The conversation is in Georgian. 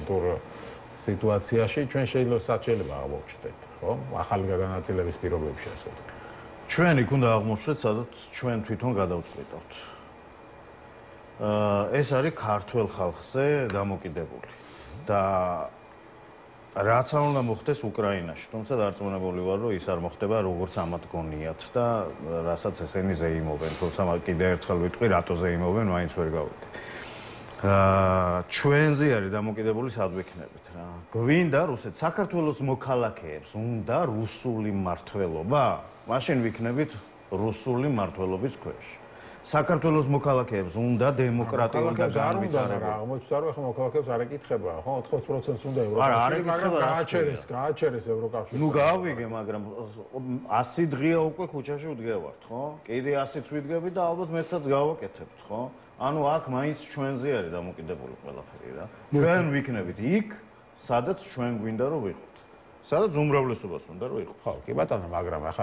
კონკრეტულ სიტუაციაში ჩვენ შეიძლება აღმოჩნდეთ, ხო? ახალი განაწილების პირობებში ასე ვთქვი. ჩვენ იქ უნდა აღმოჩნდეთ, სადაც ჩვენ თვითონ გადავწყვიტავთ. ეს არის ქართულ ხალხზე დამოკიდებული და რაც არ უნდა მოხდეს უკრაინაში, თუმცა დარწმუნებული ვარ, რომ ის არ მოხდება როგორც ამათ გონიათ და რასაც ესენი ზეიმობენ, თუმცა კიდე ერთხელ ვიტყვი, რატო ზეიმობენ, მაინც ვერ გავიგე. ჩვენზე არის დამოკიდებული სად ვიქნებით რა. გვინდა რუსეთ საქართველოს მოქალაქეებს უნდა რუსული მმართველობა, მაშინ ვიქნებით რუსული მმართველობის ქვეშ. საქართველოს მოქალაქეებს უნდა დემოკრატიული და განვითარებული. აღმოჩნდა რომ ახლა მოქალაქეებს არ ეკითხება, ხო? 80% უნდა ევროკავშირი, მაგრამ გააჩერეს ევროკავშირი. ნუ გავიგე, მაგრამ 100 დღეა უკვე ქუჩაში ვდგევართ, ხო? კიდე 100-ც ვიდგები და ალბათ მეცაც გავაკეთებთ, ხო? ანუ აქ მაინც ჩვენზე არის დამოკიდებული ყველაფერი რა. ჩვენ ვიქნებით იქ, სადაც ჩვენ გვინდა რომ ვიყოთ. სადაც უმრავლესობას უნდა რომ იყოს. ხო, კი ბატონო, მაგრამ ახლა